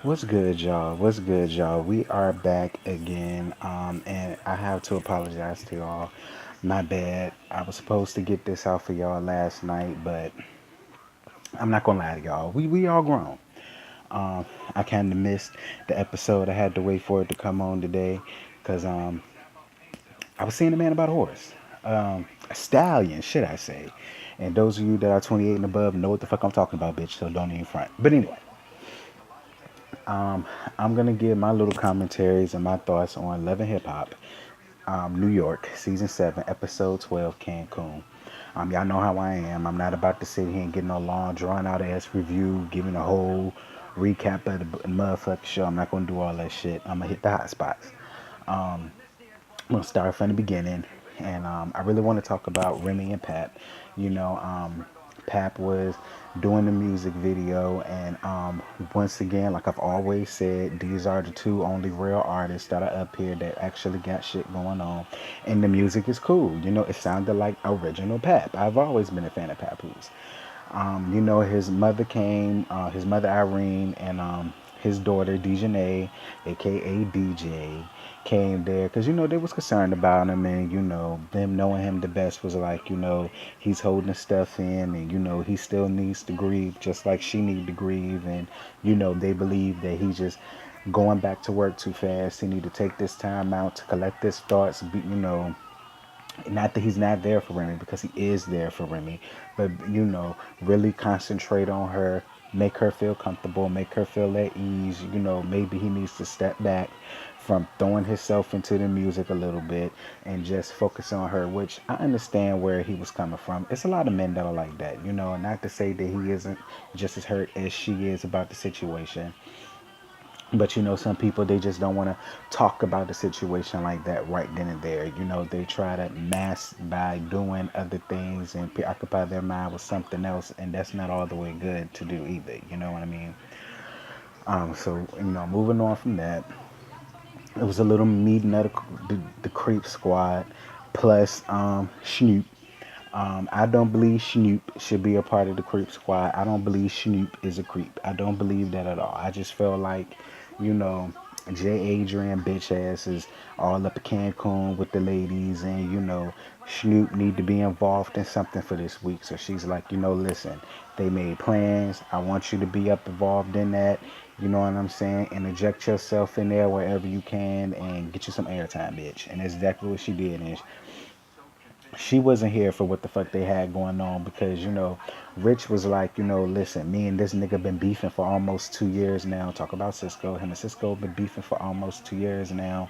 What's good, y'all? What's good, y'all? We are back again, and I have to apologize to y'all. My bad. I was supposed to get this out for y'all last night, but I'm not gonna lie to y'all. We all grown. Um, I kind of missed the episode. I had to wait for it to come on today, cause I was seeing a man about a horse, a stallion, should I say? And those of you that are 28 and above know what the fuck I'm talking about, bitch. So don't even front. But anyway. I'm gonna give my little commentaries and my thoughts on Love and Hip Hop, New York, season 7, episode 12, Cancun. Y'all know how I am. I'm not about to sit here and get no long, drawn out ass review, giving a whole recap of the motherfucking show. I'm not gonna do all that shit. I'm gonna hit the hot spots. I'm gonna start from the beginning, and I really want to talk about Remy and Pap. You know, Pap was doing the music video, and once again, like I've always said, these are the two only real artists that are up here that actually got shit going on, and the music is cool. You know, it sounded like original Pap. I've always been a fan of Papoose. His mother came, his mother Irene, and his daughter Dejanay, aka DJ, came there because they was concerned about him, and them knowing him the best was like he's holding stuff in, and he still needs to grieve just like she need to grieve, and they believe that he just going back to work too fast. He need to take this time out to collect his thoughts. Not that he's not there for Remy, because he is there for Remy, but really concentrate on her, make her feel comfortable, make her feel at ease. Maybe he needs to step back from throwing himself into the music a little bit and just focus on her, which I understand where he was coming from. It's a lot of men that are like that, and not to say that he isn't just as hurt as she is about the situation. But some people, they just don't want to talk about the situation like that right then and there. They try to mask by doing other things and preoccupy their mind with something else, and that's not all the way good to do either. You know what I mean? So moving on from that, it was a little meeting of the Creep Squad plus Snoop. I don't believe Snoop should be a part of the Creep Squad. I don't believe Snoop is a creep. I don't believe that at all. I just feel like, you know, J. Adrian bitch ass is all up at Cancun with the ladies, and Snoop need to be involved in something for this week. So she's like, listen, they made plans. I want you to be up involved in that. You know what I'm saying? And inject yourself in there wherever you can and get you some airtime, bitch. And that's exactly what she did. And she wasn't here for what the fuck they had going on, because Rich was like, listen, me and this nigga been beefing for almost 2 years now. Talk about Cisco. Him and Cisco been beefing for almost 2 years now.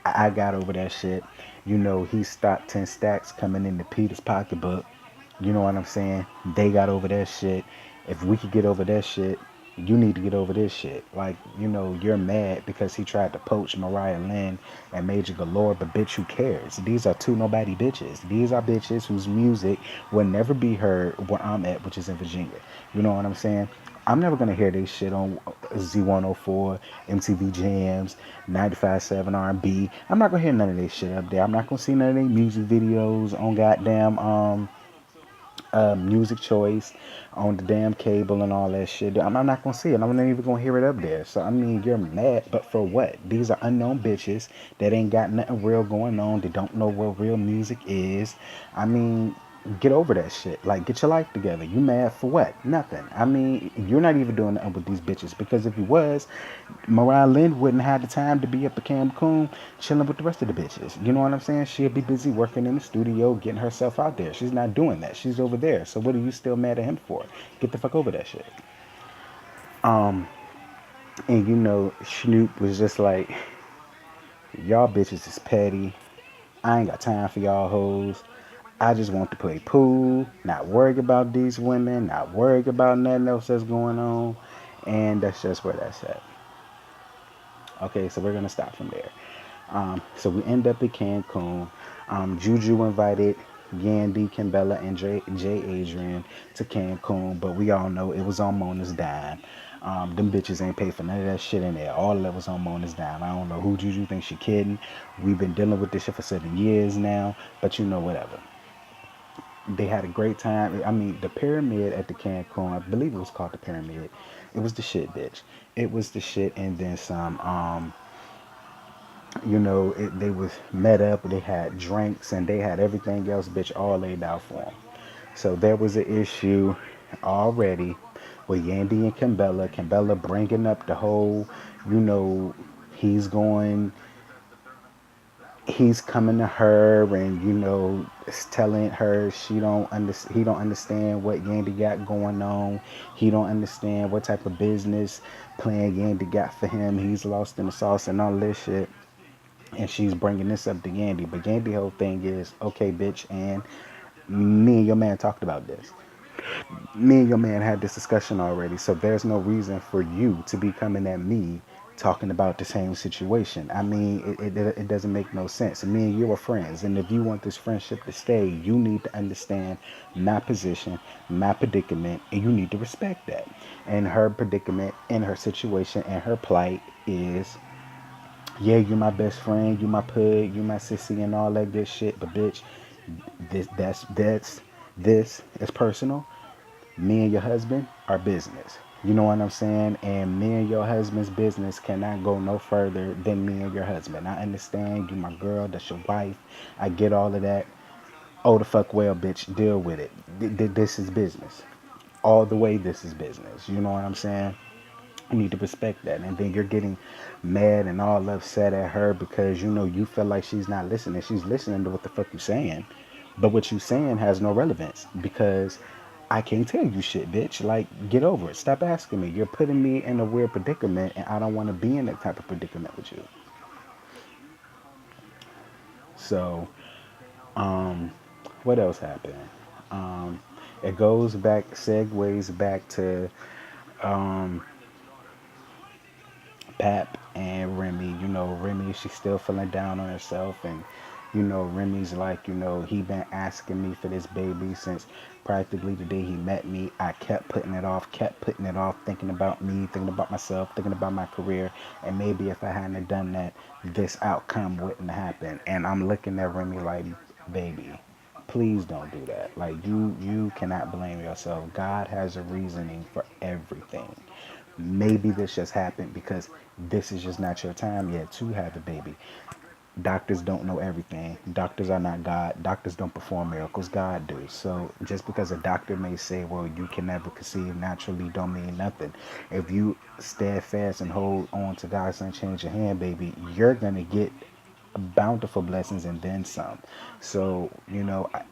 I got over that shit. He stopped 10 stacks coming into Peter's pocketbook. You know what I'm saying? They got over that shit. If we could get over that shit, you need to get over this shit. Like, you're mad because he tried to poach Mariah Lynn and Major Galore, but bitch, who cares? These are two nobody bitches. These are bitches whose music will never be heard where I'm at, which is in Virginia. You know what I'm saying? I'm never gonna hear this shit on Z104, MTV Jams, 95.7 R&B. I'm not gonna hear none of this shit up there. I'm not gonna see none of their music videos on goddamn music choice on the damn cable and all that shit. I'm not gonna see it. I'm not even gonna hear it up there. So I mean, you're mad, but for what? These are unknown bitches that ain't got nothing real going on. They don't know what real music is. I mean, get over that shit. Like, get your life together. You mad for what? Nothing. I mean, you're not even doing nothing with these bitches, because if you was, Mariah Lynn wouldn't have the time to be up at Cancun chilling with the rest of the bitches. You know what I'm saying? She'll be busy working in the studio, getting herself out there. She's not doing that. She's over there. So what are you still mad at him for? Get the fuck over that shit. And Snoop was just like, y'all bitches is petty. I ain't got time for y'all hoes. I just want to play pool, not worry about these women, not worry about nothing else that's going on. And that's just where that's at. Okay, so we're gonna stop from there. So we end up at Cancun. Juju invited Yandy, Kimbella, and J. Adrian to Cancun, but we all know it was on Mona's dime. Them bitches ain't paid for none of that shit in there. All of that was on Mona's dime. I don't know who Juju thinks she kidding. We've been dealing with this shit for 7 years now, but whatever. They had a great time. I mean, the pyramid at the Cancun, I believe it was called the pyramid. It was the shit, bitch. It was the shit, and then some. They was met up. They had drinks and they had everything else, bitch, all laid out for them. So there was an issue already with Yandy and Kimbella. Kimbella bringing up the whole, you know, he's going, he's coming to her and telling her he don't understand what Yandy got going on. He don't understand what type of business plan Yandy got for him. He's lost in the sauce and all this shit. And she's bringing this up to Yandy, but Yandy whole thing is, okay, bitch, and me and your man talked about this. Me and your man had this discussion already, so there's no reason for you to be coming at me talking about the same situation. I mean, it doesn't make no sense. Me and you are friends, and if you want this friendship to stay, you need to understand my position, my predicament, and you need to respect that. And her predicament, and her situation, and her plight is, yeah, you my best friend, you my pug, you my sissy, and all that good shit. But bitch, this is personal. Me and your husband are business. You know what I'm saying? And me and your husband's business cannot go no further than me and your husband. I understand you my girl, that's your wife. I get all of that. Oh, the fuck well, bitch, deal with it. This is business. All the way, this is business. You know what I'm saying? You need to respect that. And then you're getting mad and all upset at her because you feel like she's not listening. She's listening to what the fuck you saying, but what you saying has no relevance because I can't tell you shit, bitch. Like, get over it. Stop asking me. You're putting me in a weird predicament, and I don't want to be in that type of predicament with you. So, what else happened? Um, it segues back to Pap and Remy. Remy, she's still feeling down on herself, and Remy's like, he been asking me for this baby since practically the day he met me. I kept putting it off, thinking about me, thinking about myself, thinking about my career, and maybe if I hadn't done that, this outcome wouldn't happen. And I'm looking at Remy like, baby, please don't do that. Like, you cannot blame yourself. God has a reasoning for everything. Maybe this just happened because this is just not your time yet to have a baby. Doctors don't know everything. Doctors are not God. Doctors don't perform miracles. God do. So just because a doctor may say, well, you can never conceive naturally, don't mean nothing. If you steadfast and hold on to God's unchanged your hand, baby, you're going to get bountiful blessings and then some. So,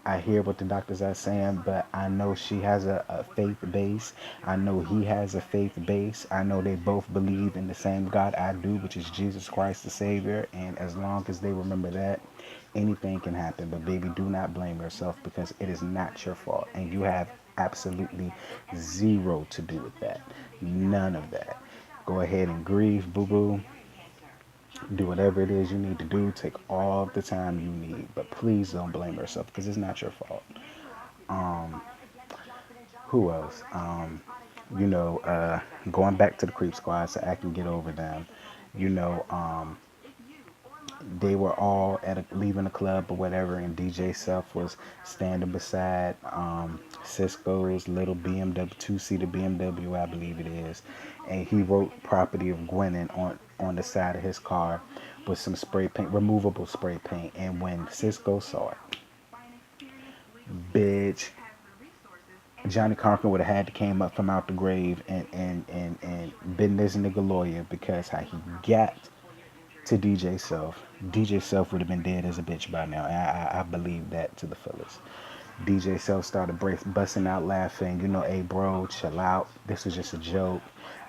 I hear what the doctors are saying, but I know she has a faith base. I know he has a faith base. I know they both believe in the same God I do, which is Jesus Christ the Savior. And as long as they remember that, anything can happen. But baby, do not blame yourself because it is not your fault. And you have absolutely zero to do with that. None of that. Go ahead and grieve, boo-boo. Do whatever it is you need to do. Take all the time you need, but please don't blame yourself because it's not your fault. Um, who else? You know, uh, Going back to the Creep Squad so I can get over them. You know, they were all leaving the club or whatever, and DJ Self was standing beside Cisco's little BMW, two-seater BMW, I believe it is, and he wrote "Property of Gwenin" on the side of his car with some spray paint, removable spray paint. And when Cisco saw it, bitch, Johnny Conker would have had to came up from out the grave and been this nigga lawyer because how he got to DJ Self. DJ Self would have been dead as a bitch by now. I believe that to the fullest. DJ Self started busting out laughing. Hey bro, chill out. This was just a joke.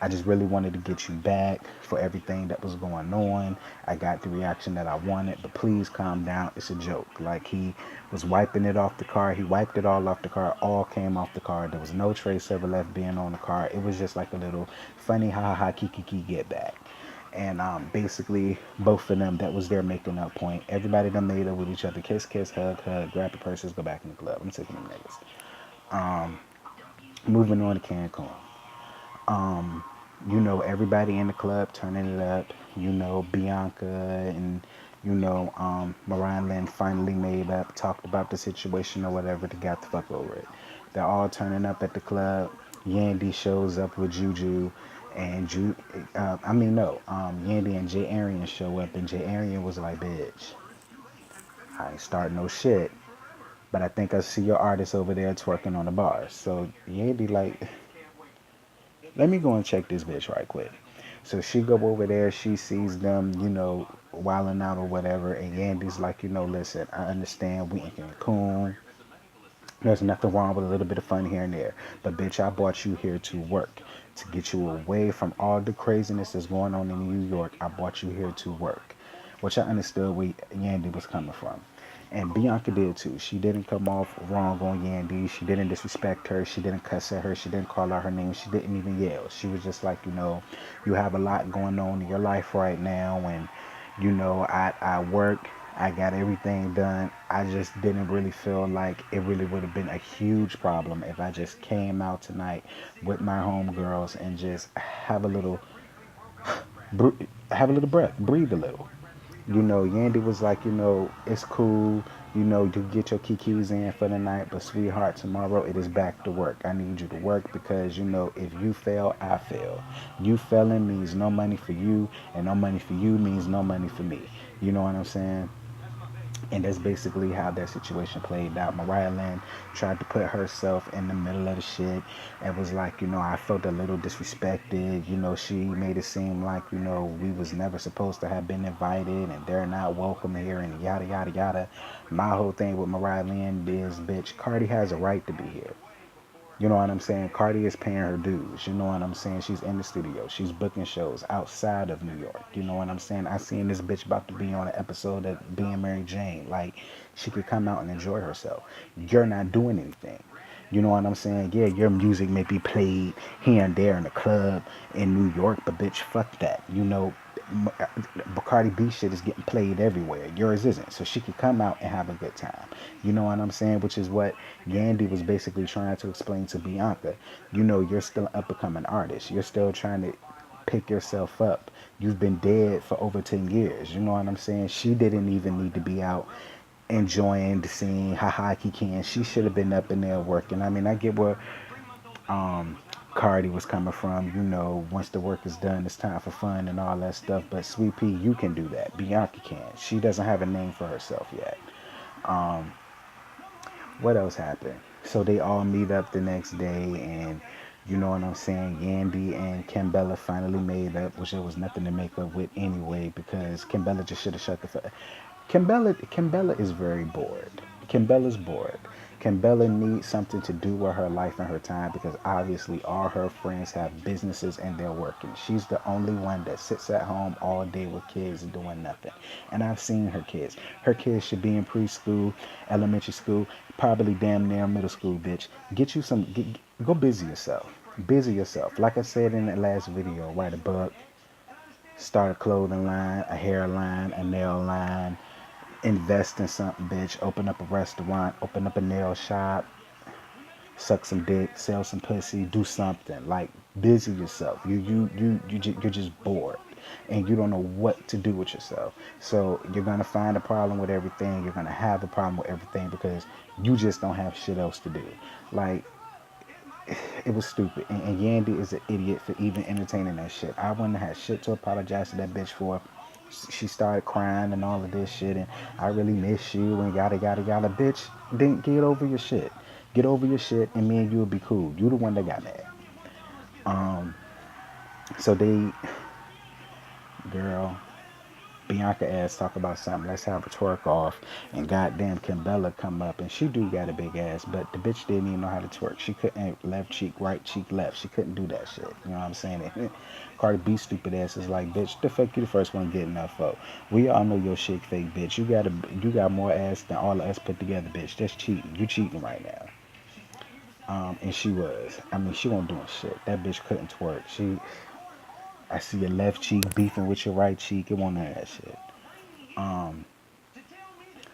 I just really wanted to get you back for everything that was going on. I got the reaction that I wanted, but please calm down. It's a joke. Like, he was wiping it off the car. He wiped it all off the car. All came off the car. There was no trace ever left being on the car. It was just like a little funny ha ha ha kiki get back. And basically, both of them, that was their making up point. Everybody done made up with each other. Kiss, kiss, hug, hug, grab the purses, go back in the club. I'm sick of them niggas. Moving on to Cancun. Everybody in the club turning it up. Bianca and, Mariah Lynn finally made up, talked about the situation or whatever, to get the fuck over it. They're all turning up at the club. Yandy shows up with JuJu, and I mean no, Yandy and J Arian show up, and J Arian was like, "Bitch, I ain't starting no shit, but I think I see your artist over there twerking on the bar." So Yandy like, let me go and check this bitch right quick. So she go over there, she sees them, wilding out or whatever, and Yandy's like, listen, I understand we in Cancun. There's nothing wrong with a little bit of fun here and there. But bitch, I brought you here to work. To get you away from all the craziness that's going on in New York. I brought you here to work. Which I understood where Yandy was coming from. And Bianca did too. She didn't come off wrong on Yandy. She didn't disrespect her. She didn't cuss at her. She didn't call out her name. She didn't even yell. She was just like, you have a lot going on in your life right now. And, I work. I got everything done. I just didn't really feel like it really would have been a huge problem if I just came out tonight with my homegirls and just have a little breath, breathe a little. Yandy was like, it's cool. You get your kikis in for the night, but sweetheart, tomorrow it is back to work. I need you to work because, if you fail, I fail. You failing means no money for you, and no money for you means no money for me. You know what I'm saying? And that's basically how that situation played out. Mariah Lynn tried to put herself in the middle of the shit. It was like, I felt a little disrespected. She made it seem like, we was never supposed to have been invited and they're not welcome here and yada, yada, yada. My whole thing with Mariah Lynn is, bitch, Cardi has a right to be here. You know what I'm saying? Cardi is paying her dues. You know what I'm saying? She's in the studio. She's booking shows outside of New York. You know what I'm saying? I seen this bitch about to be on an episode of Being Mary Jane. Like, she could come out and enjoy herself. You're not doing anything. You know what I'm saying? Yeah, your music may be played here and there in the club in New York, but bitch, fuck that. Bacardi B shit is getting played everywhere. Yours isn't. So she could come out and have a good time. You know what I'm saying? Which is what Yandy was basically trying to explain to Bianca. You're still an up and coming artist. You're still trying to pick yourself up. You've been dead for over 10 years. You know what I'm saying? She didn't even need to be out enjoying the scene, how high he can. She should have been up in there working. I mean, I get where um, Cardi was coming from. Once the work is done, it's time for fun and all that stuff. But Sweet Pea, you can do that. Bianca can. She doesn't have a name for herself yet. Um, what else happened? So they all meet up the next day, and you know what I'm saying? Yandy and Kimbella finally made up, which there was nothing to make up with anyway, because Kimbella just should have shut the fuck. Kimbella is very bored. Kimbella's bored. Kimbella needs something to do with her life and her time because obviously all her friends have businesses and they're working. She's the only one that sits at home all day with kids doing nothing. And I've seen her kids. Her kids should be in preschool, elementary school, probably damn near middle school, bitch. Get you some, go busy yourself. Busy yourself. Like I said in the last video, write a book, start a clothing line, a hair line, a nail line, invest in something, bitch. Open up a restaurant, open up a nail shop, suck some dick, sell some pussy, do something. Like, busy yourself. You're just bored and you don't know what to do with yourself. So you're gonna find a problem with everything. You're gonna have a problem with everything because you just don't have shit else to do. Like, it was stupid. And Yandy is an idiot for even entertaining that shit. I wouldn't have had shit to apologize to that bitch for. She started crying and all of this shit, and I really miss you and yada yada yada. Bitch, then get over your shit. Get over your shit, and me and you will be cool. You the one that got mad. Um, so they, girl, Bianca ass talk about something. Let's have a twerk off. And goddamn Kimbella come up and she do got a big ass, but the bitch didn't even know how to twerk. She couldn't left cheek, right cheek, left. She couldn't do that shit. You know what I'm saying? Cardi B stupid ass is like, bitch, the fuck you the first one getting that for? We all know your shit fake, bitch. You got more ass than all of us put together, bitch. That's cheating. You cheating right now. And she was. I mean, she wasn't doing shit. That bitch couldn't twerk. I see your left cheek beefing with your right cheek. It wasn't none of that shit. Um,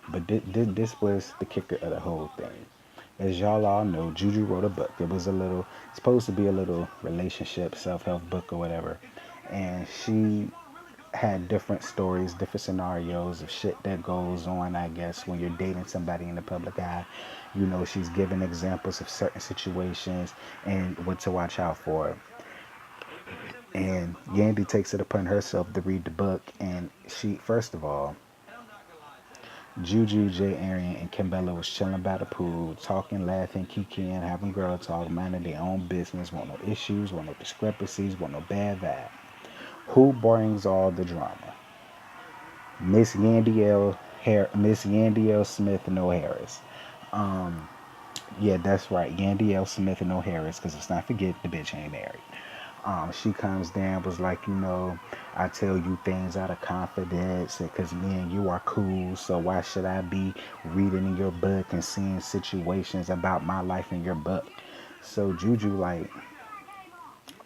but this was the kicker of the whole thing. As y'all all know, JuJu wrote a book. It was supposed to be a little relationship, self-help book or whatever. And she had different stories, different scenarios of shit that goes on, I guess, when you're dating somebody in the public eye. You know, she's giving examples of certain situations and what to watch out for. And Yandy takes it upon herself to read the book. And she, first of all, Juju, Jay, Arian, and Kimbella was chilling by the pool, talking, laughing, kikiing, having girl talk, minding their own business, want no issues, want no discrepancies, want no bad vibe. Who brings all the drama? Miss Yandy L. Smith, no Harris. Yeah, that's right. Yandy L. Smith and no Harris, because let's not forget the bitch ain't married. She comes down, was like, you know, I tell you things out of confidence because me and you are cool. So why should I be reading in your book and seeing situations about my life in your book? So Juju like,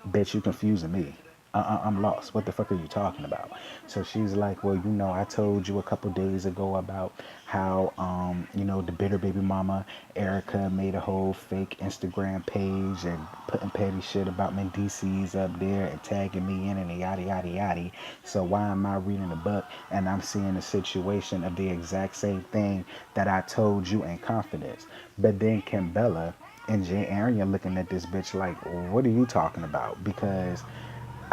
bitch, you confusing me. I'm lost. What the fuck are you talking about? So she's like, well, you know, I told you a couple days ago about how, you know, the bitter baby mama, Erica, made a whole fake Instagram page and putting petty shit about Mendices up there and tagging me in and yada, yada, yada. So why am I reading the book and I'm seeing a situation of the exact same thing that I told you in confidence? But then Kimbella and Jay Arian looking at this bitch like, what are you talking about? Because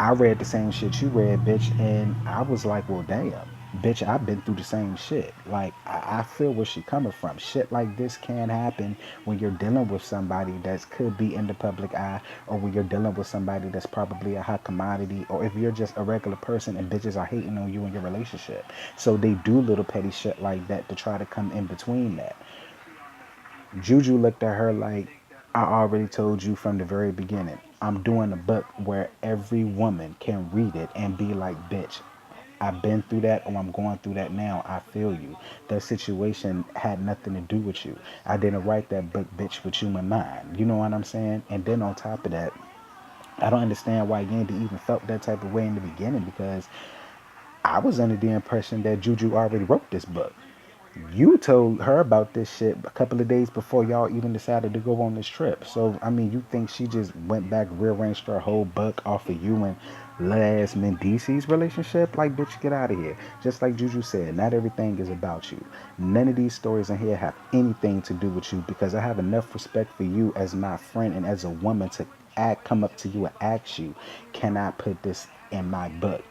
I read the same shit you read, bitch, and I was like, well, damn, bitch, I've been through the same shit. Like, I feel where she coming from. Shit like this can happen when you're dealing with somebody that could be in the public eye, or when you're dealing with somebody that's probably a hot commodity, or if you're just a regular person and bitches are hating on you in your relationship. So they do little petty shit like that to try to come in between that. Juju looked at her like, I already told you from the very beginning. I'm doing a book where every woman can read it and be like, bitch, I've been through that or I'm going through that now. I feel you. That situation had nothing to do with you. I didn't write that book, bitch, with you in mind. You know what I'm saying? And then on top of that, I don't understand why Yandy even felt that type of way in the beginning because I was under the impression that Juju already wrote this book. You told her about this shit a couple of days before y'all even decided to go on this trip. So, I mean, you think she just went back, rearranged her whole book off of you and Les Mendici's relationship? Like, bitch, get out of here. Just like Juju said, not everything is about you. None of these stories in here have anything to do with you because I have enough respect for you as my friend and as a woman to come up to you and ask you, can I put this in my book?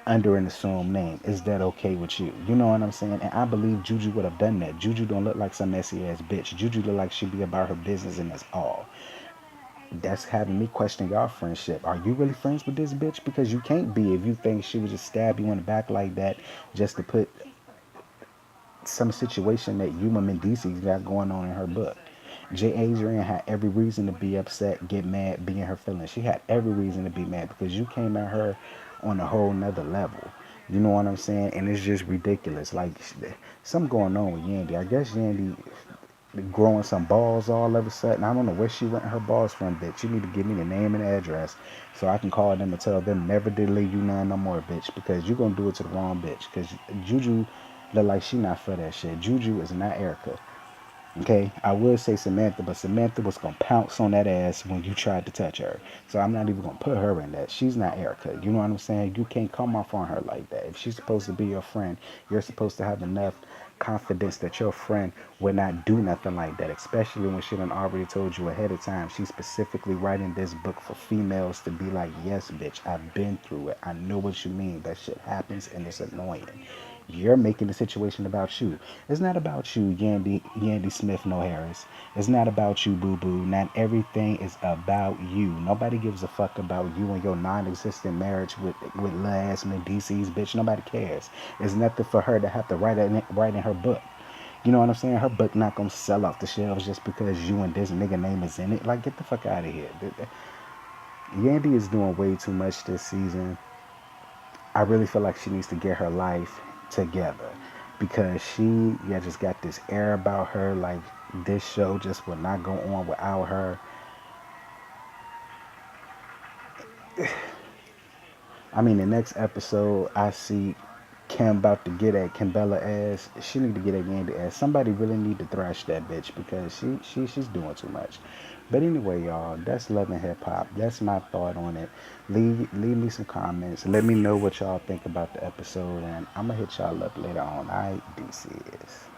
Under an assumed name. Is that okay with you? You know what I'm saying? And I believe Juju would have done that. Juju don't look like some messy ass bitch. Juju look like she be about her business and that's all. That's having me question your friendship. Are you really friends with this bitch? Because you can't be if you think she would just stab you in the back like that just to put some situation that Yuma Mendici got going on in her book. J. Adrian had every reason to be upset, get mad, be in her feelings. She had every reason to be mad because you came at her on a whole nother level. You know what I'm saying? And it's just ridiculous. Like, something going on with Yandy. I guess Yandy growing some balls all of a sudden. I don't know where she went her balls from, bitch. You need to give me the name and address so I can call them and tell them never to leave you none no more, bitch. Because you're going to do it to the wrong bitch. Because Juju look like she not for that shit. Juju is not Erica. Okay, I would say Samantha, but Samantha was gonna pounce on that ass when you tried to touch her. So I'm not even gonna put her in that. She's not Erica. You know what I'm saying? You can't come off on her like that. If she's supposed to be your friend, you're supposed to have enough confidence that your friend would not do nothing like that, especially when she done already told you ahead of time. She's specifically writing this book for females to be like, yes, bitch, I've been through it. I know what you mean. That shit happens and it's annoying. You're making the situation about you. It's not about you, Yandy Smith, no Harris. It's not about you, Boo Boo. Not everything is about you. Nobody gives a fuck about you and your non-existent marriage with last Mendices, bitch. Nobody cares. It's nothing for her to have to write in her book. You know what I'm saying? Her book not gonna sell off the shelves just because you and this nigga name is in it. Like, get the fuck out of here. Yandy is doing way too much this season. I really feel like she needs to get her life together because she just got this air about her like this show just will not go on without her. I mean, the next episode I see Kim about to get at Kimbella ass. She need to get at Yandy ass. Somebody really need to thrash that bitch because she's doing too much. But anyway, y'all, that's Love and Hip Hop. That's my thought on it. Leave me some comments. Let me know what y'all think about the episode, and I'm gonna hit y'all up later on. All right, deuces.